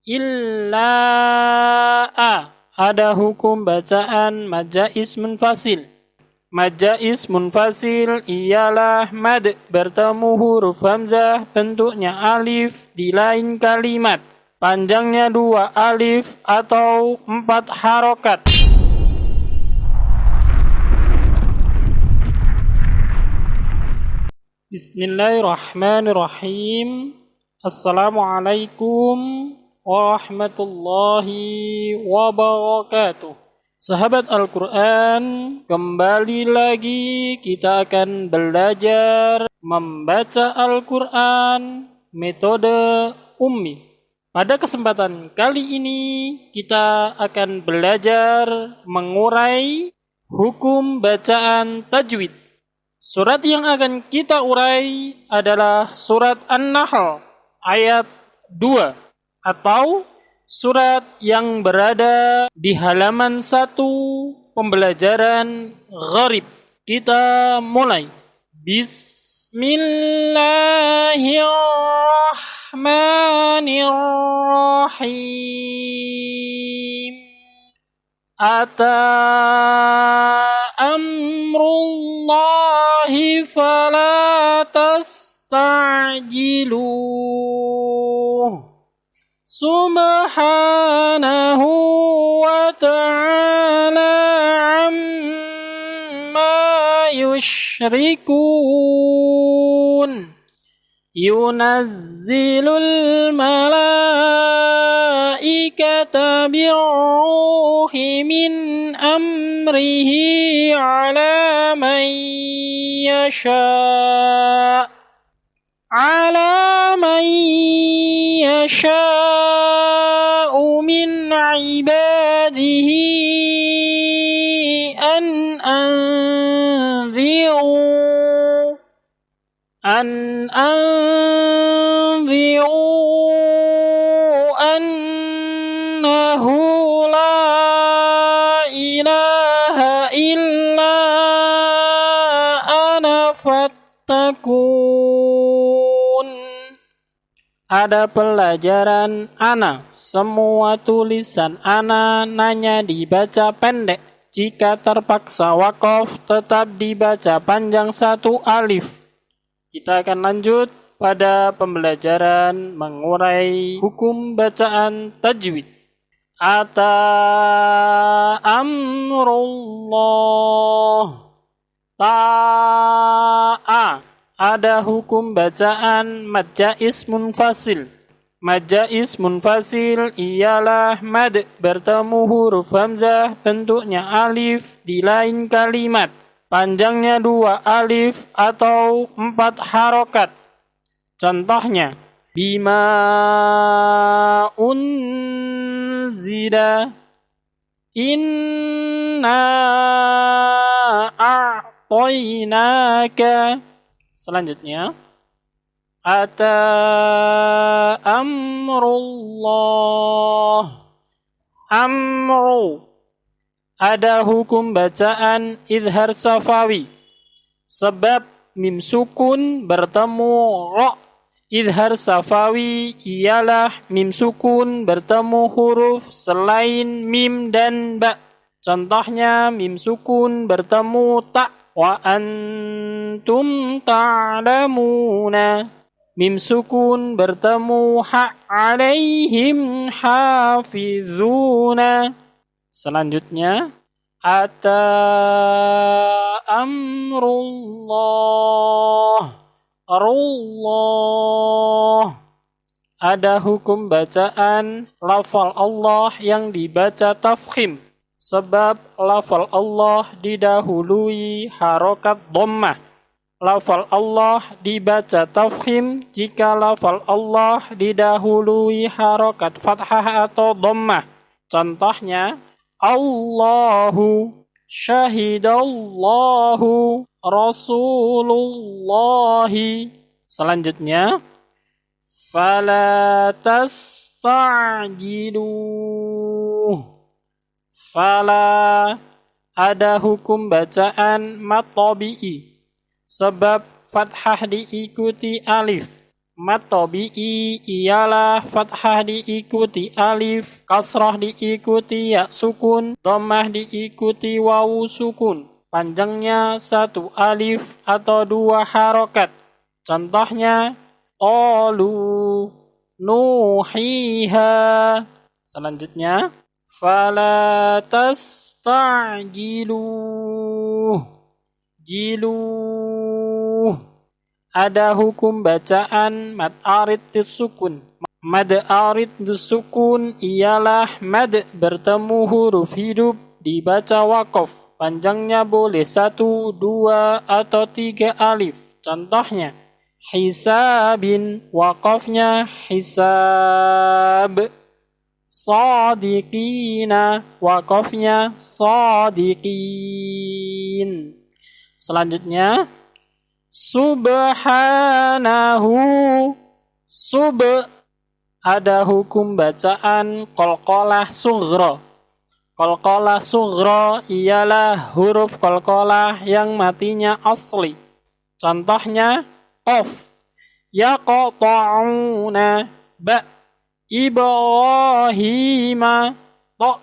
illa a. Ada hukum bacaan mad jaiz munfasil. Mad jaiz munfasil ialah mad bertemu huruf hamzah bentuknya alif di lain kalimat. Panjangnya 2 alif atau 4 harokat. Bismillahirrahmanirrahim. Assalamualaikum warahmatullahi wabarakatuh. Sahabat Al-Quran, kembali lagi kita akan belajar membaca Al-Quran metode ummi. Pada kesempatan kali ini kita akan belajar mengurai hukum bacaan tajwid. Surat yang akan kita urai adalah surat An-Nahl ayat 2 atau surat yang berada di halaman 1 pembelajaran gharib. Kita mulai. Bismillahirrahmanirrahim. Ata amrullahi fala tastajiluh. Subhanahu wa ta'ala amma yushrikun. Yunazzilul malaikata birruhi min amrihi ala man yasha' min ibadihi an anziru annahu la ilaha illa ana fattakun. Ada pelajaran ana. Semua tulisan ana nanya dibaca pendek. Jika terpaksa waqaf tetap dibaca panjang 1 alif. Kita akan lanjut pada pembelajaran mengurai hukum bacaan tajwid. Ata amrullah. Ta'a. Ada hukum bacaan mad jaiz munfasil. Mad jaiz munfasil ialah mad bertemu huruf hamzah bentuknya alif di lain kalimat. Panjangnya 2 alif atau 4 harokat. Contohnya, bima unzila inna a'tainaka. Selanjutnya, ata amrullah. Amru. Ada hukum bacaan idhar safawi. Sebab mim sukun bertemu ro. Idhar safawi ialah mim sukun bertemu huruf selain mim dan ba. Contohnya mim sukun bertemu ta. Wa antum ta'lamuna. Mim sukun bertemu ha. Alaihim hafizuna. Selanjutnya, ata amrullah. Allah. Ada hukum bacaan lafal Allah yang dibaca tafkhim. Sebab lafal Allah didahului harokat dhammah. Lafal Allah dibaca tafkhim jika lafal Allah didahului harokat fathah atau dhammah. Contohnya, Allahu, syahidallahu, rasulullahi. Selanjutnya, fala tasta'jiluh. Fala. Ada hukum bacaan mad tabi'i. Sebab fathah diikuti alif. Mat tabi'i ialah fathah diikuti alif, kasrah diikuti ya sukun, dhammah diikuti wawu sukun. Panjangnya 1 alif atau 2 harokat. Contohnya, qalu nuhiha. Selanjutnya, fala tasta'jiluh. Jiluh. Ada hukum bacaan mad arid disukun. Mad arid disukun ialah mad bertemu huruf hidup dibaca waqaf. Panjangnya boleh 1, 2, atau 3 alif. Contohnya, hisabin, waqafnya hisab. Sadiqina, waqafnya sadiqin. Selanjutnya, subhanahu. Ada hukum bacaan qalqalah sughra. Qalqalah sughra ialah huruf qalqalah yang matinya asli. Contohnya, qaf, yaqta'una, ba, ibrahima, ta,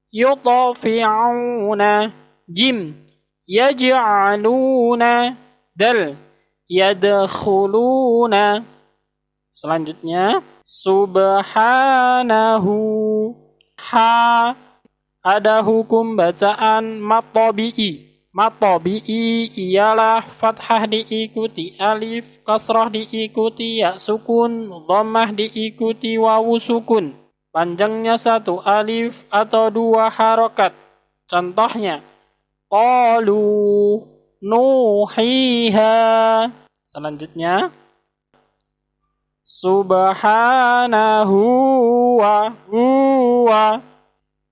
yutfi'una, jim, yaj'aluna, dal, yadkhuluna. Selanjutnya, subhanahu. Ha. Ada hukum bacaan mat tabi'i. Mat tabi'i ialah fathah diikuti alif, kasrah diikuti ya sukun, dhammah diikuti wawu sukun. Panjangnya 1 alif atau 2 harokat. Contohnya, qalu nuhiha. Selanjutnya, subhanahu wa huwa.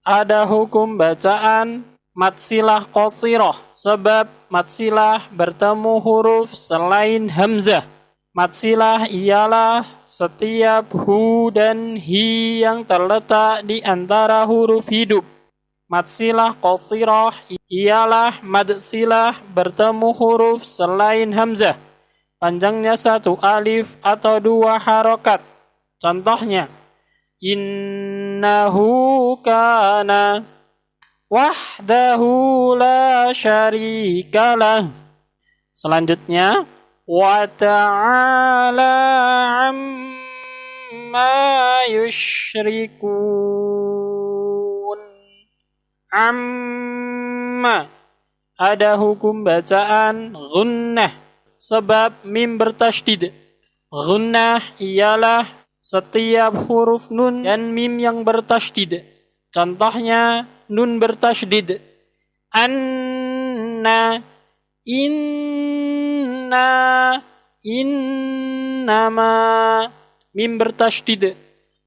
Ada hukum bacaan mad silah qasirah sebab mad silah bertemu huruf selain hamzah. Mad silah ialah setiap hu dan hi yang terletak di antara huruf hidup. Mad silah qasirah ialah mad silah bertemu huruf selain hamzah. Panjangnya 1 alif atau 2 harokat. Contohnya, innahu kana wahdahu la syarikalah. Selanjutnya, wa ta'ala amma yusyrikun. Amma. Ada hukum bacaan gunnah sebab mim bertasydid. Gunnah ialah setiap huruf nun dan mim yang bertasydid. Contohnya, nun bertasydid. Anna, inna, innama. Mim bertasydid.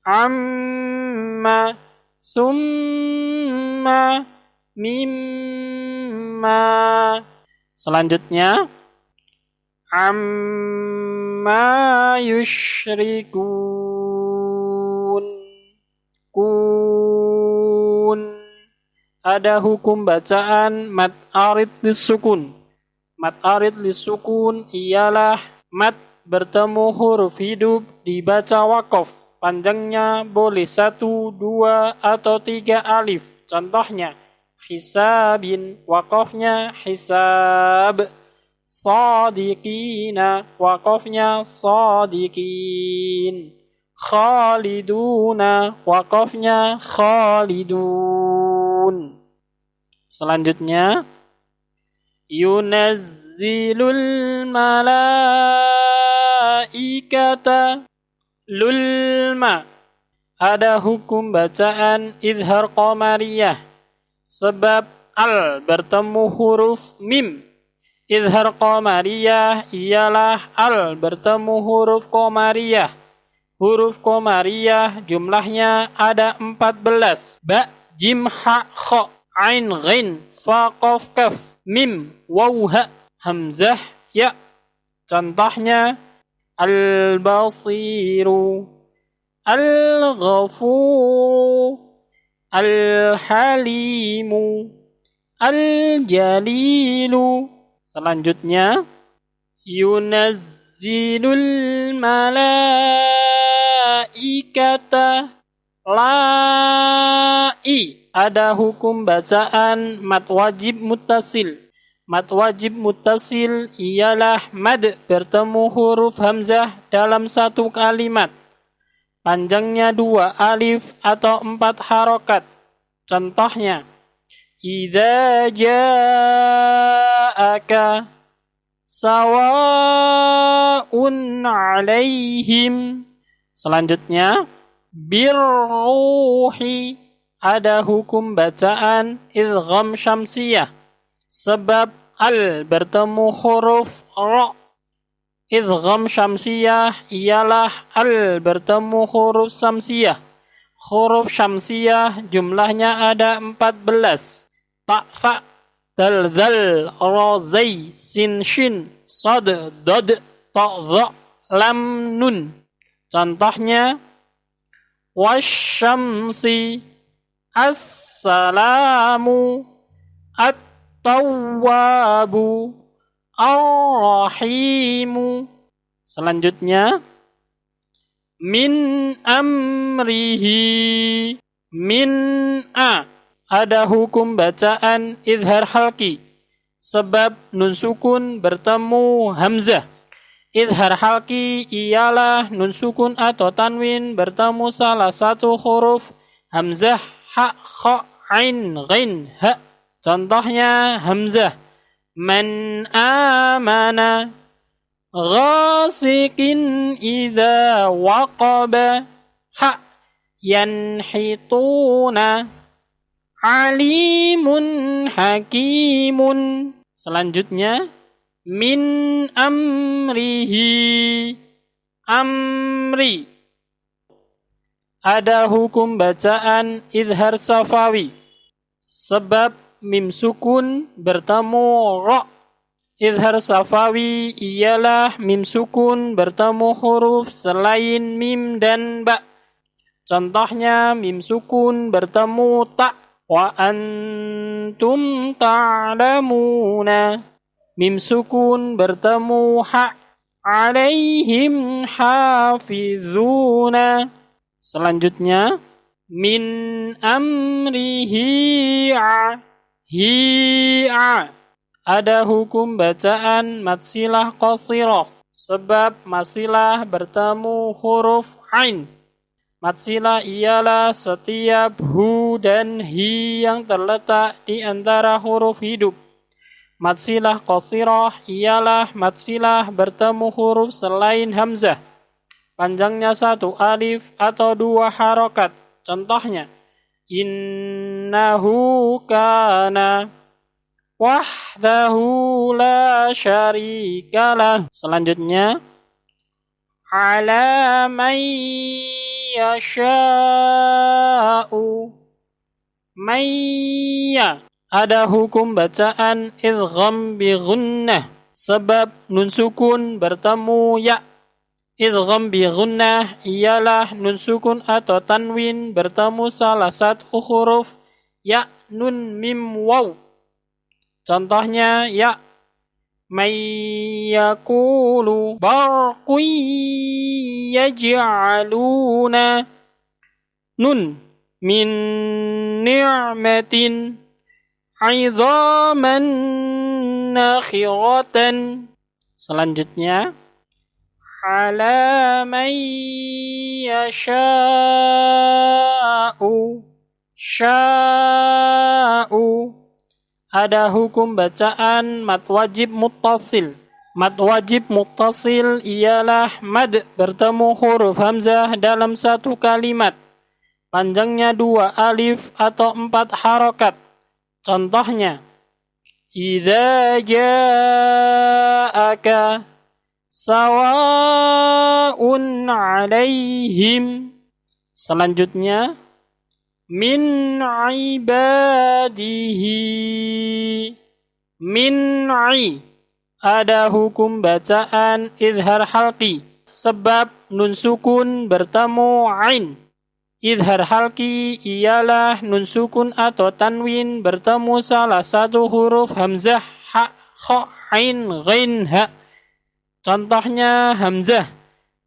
Amma, summa, mimma. Selanjutnya, amma yusyrikun. Kun. Ada hukum bacaan mad arid disukun. Mad arid disukun ialah mad bertemu huruf hidup dibaca waqaf. Panjangnya boleh 1, 2, atau 3 alif. Contohnya, hisabin, waqafnya hisab. Sadiqina, waqafnya sadiqin. Khaliduna, waqafnya khalidun. Selanjutnya, yunazzilul malaikata. Lulma. Ada hukum bacaan izhar qamariyah sebab al bertemu huruf mim. Izhar qamariyah ialah al bertemu huruf qamariyah. Huruf qamariyah jumlahnya ada 14. Ba, jim, ha, kha, ain, ghin, fa, qaf, kaf, mim, waw, ha, hamzah, ya. Contohnya, al-basiru, al-ghafuru, al-halimu, al-jalilu. Selanjutnya, Yunazzilul malaikata. La'i ada hukum bacaan mad wajib muttasil. Mad wajib muttasil ialah mad bertemu huruf hamzah dalam satu kalimat. Panjangnya 2 alif atau 4 harokat. Contohnya, idza ja'aka sawa'un 'alaihim. Selanjutnya, birruhi ada hukum bacaan idgham syamsiyah sebab al bertemu huruf ra. Idgham syamsiyah ialah al bertemu huruf syamsiyah. Huruf syamsiyah jumlahnya ada 14. Ta, fa, dal, zal, ra, zai, sin, shin, sad, dad, ta, dha, lam, nun. Contohnya, wasyamsi, assalamu, at-tawwabu, ar-rahimu. Selanjutnya, min amrihi, min a ada hukum bacaan izhar halki sebab nun sukun bertemu hamzah. Izhar halki ialah nun sukun atau tanwin bertemu salah satu huruf hamzah, ha, kha, ain, ghain, ha. Contohnya hamzah. Man amana ghasikin idza waqaba, ha, yanhituna alimun hakimun. Selanjutnya, min amrihi, amri ada hukum bacaan izhar safawi sebab mim sukun bertemu ra. Izhar safawi ialah mim sukun bertemu huruf selain mim dan ba. Contohnya mim sukun bertemu ta. Wa antum ta'lamuna. Mim sukun bertemu ha. Alaihim hafizuna. Selanjutnya, min amrihi hi'a ada hukum bacaan matsilah qasirah sebab matsilah bertemu huruf ain. Matsilah ialah setiap hu dan hi yang terletak di antara huruf hidup. Matsilah qasirah ialah matsilah bertemu huruf selain hamzah. Panjangnya 1 alif atau 2 harokat. Contohnya, innahu kana wahdahu la syarikalah. Selanjutnya, ala man yasha'u, mayya ada hukum bacaan idgham bi gunnah sebab nun sukun bertemu ya. Idgham bi gunnah ialah nun sukun atau tanwin bertemu salah satu huruf ya, nun, mim, waw. Contohnya ya, may yaqulu barqun yaj'aluna, nun, min ni'matin 'idhaman nakhiratan. Selanjutnya, ala man yasha'u, sya'u ada hukum bacaan mad wajib muttasil. Mad wajib muttasil ialah mad bertemu huruf hamzah dalam satu kalimat. Panjangnya 2 alif atau 4 harokat. Contohnya, idza ja'aka sawa'un 'alaihim. Selanjutnya, min ibadihi, min'i ada hukum bacaan izhar halqi sebab nun sukun bertemu ain. Izhar halqi ialah nun sukun atau tanwin bertemu salah satu huruf hamzah, ha, kha, ain, ghain, ha. Contohnya hamzah.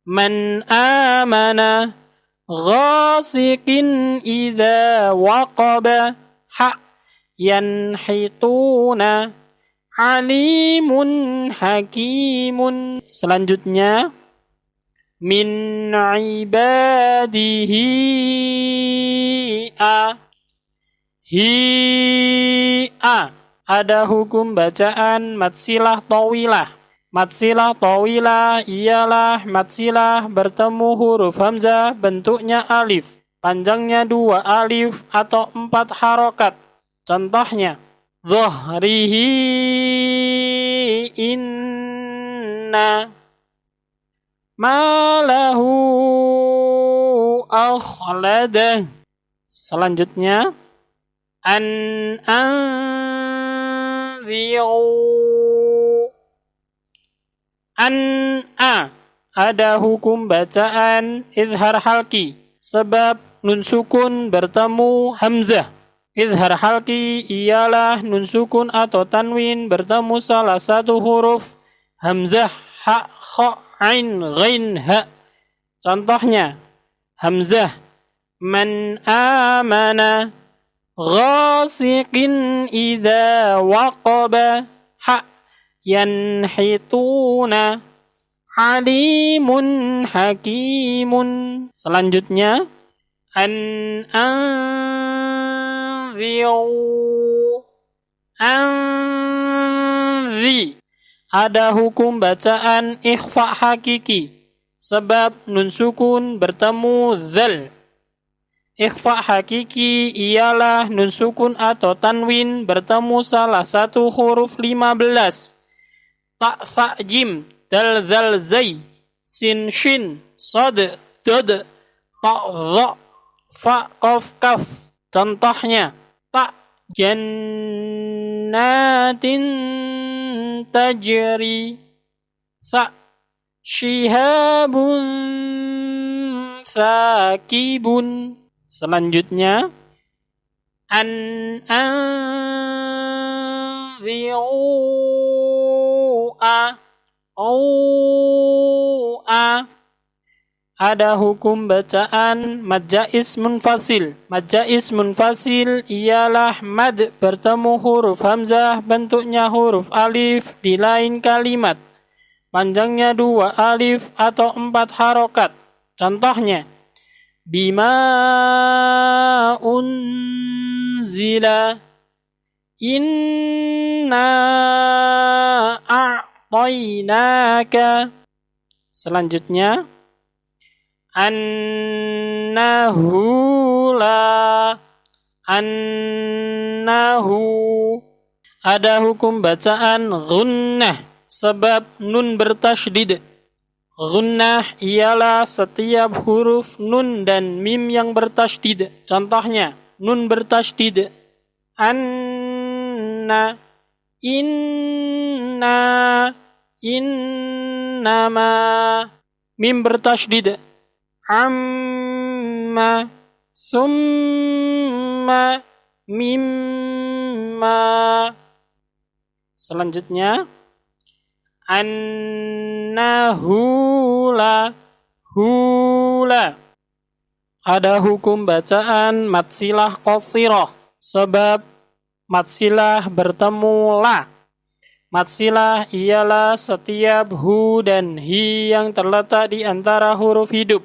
Man amana ghasiqin idza waqaba. Ha yanhituna alimun hakimun. Selanjutnya min ibadihi a hi a. Ada hukum bacaan matsilah tawilah. Matsilah tawilah ialah matsilah bertemu huruf hamzah bentuknya alif. Panjangnya 2 alif atau 4 harokat. Contohnya dhahrihi inna malahu akhladah. Selanjutnya ada hukum bacaan izhar halki sebab nun sukun bertemu hamzah. Izhar halki ialah nun sukun atau tanwin bertemu salah satu huruf hamzah ha kha ain ghain ha. Contohnya hamzah man amana ghasiqin idza waqaba. Ha yanhituna alimun hakimun. Selanjutnya anzi. Ada hukum bacaan ikhfa hakiki sebab nun sukun bertemu zal. Ikhfa hakiki ialah nun sukun atau tanwin bertemu salah satu huruf 15. Ta, fa, jim, dal, zal, zai, sin, shin, sad, dad, ta, za, fa, qaf, kaf. Contohnya ta jannatin tajri. Sa shihabun sakibun. Selanjutnya ada hukum bacaan mad jaiz munfasil. Mad jaiz munfasil ialah mad bertemu huruf hamzah bentuknya huruf alif di lain kalimat. Panjangnya 2 alif atau 4 harokat. Contohnya bima unzila inna a'tainaka. Selanjutnya annahu ada hukum bacaan gunnah sebab nun bertasydid. Gunnah ialah setiap huruf nun dan mim yang bertasydid. Contohnya nun bertasydid anna, inna, innama. Mim bertasydid amma, summa, mimma. Selanjutnya annahula, hula. Ada hukum bacaan matsilah qasirah sebab matsilah bertemu la. Matsilah ialah setiap hu dan hi yang terletak di antara huruf hidup.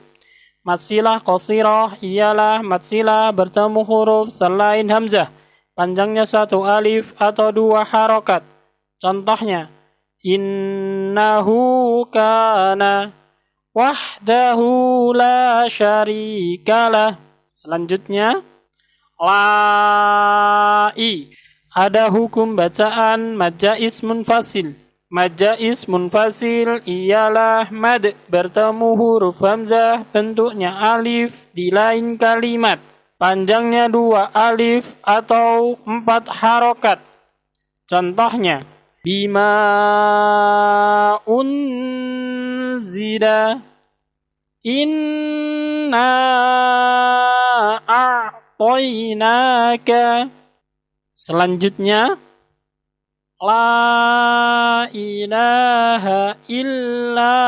Matsilah qasirah ialah matsilah bertemu huruf selain hamzah. Panjangnya 1 alif atau 2 harokat. Contohnya innahu kana wahdahu la syarikalah. Selanjutnya lai. Ada hukum bacaan mad jaiz munfasil. Mad jaiz munfasil ialah mad bertemu huruf hamzah bentuknya alif di lain kalimat. Panjangnya 2 alif atau 4 harokat. Contohnya bima unzila inna a'tainaka. Selanjutnya La ilaha illa.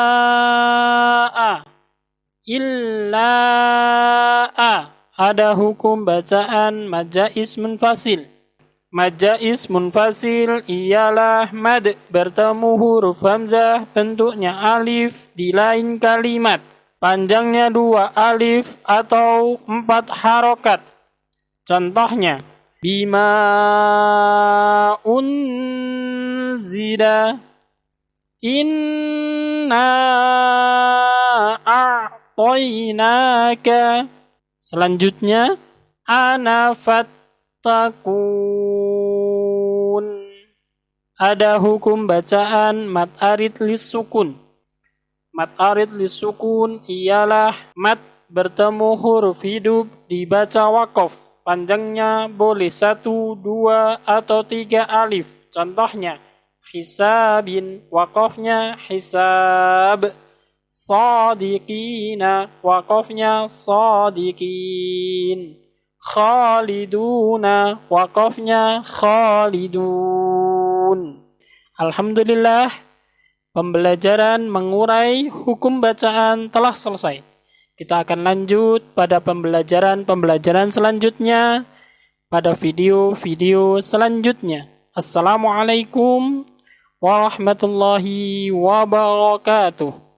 Ada hukum bacaan mad jaiz munfasil. Mad jaiz munfasil ialah mad bertemu huruf hamzah bentuknya alif di lain kalimat. Panjangnya 2 alif atau 4 harokat. Contohnya, bima unzila inna a'toinaka. Selanjutnya, ana fattakun. Ada hukum bacaan mad arid lis sukun. Mad arid lis sukun ialah mad bertemu huruf hidup dibaca waqaf. Panjangnya boleh 1, 2, atau 3 alif. Contohnya, hisabin, waqafnya hisab. Sadiqina, waqafnya sadiqin. Khaliduna, waqafnya khalidun. Alhamdulillah, pembelajaran mengurai hukum bacaan telah selesai. Kita akan lanjut pada pembelajaran selanjutnya pada video-video selanjutnya. Assalamualaikum warahmatullahi wabarakatuh.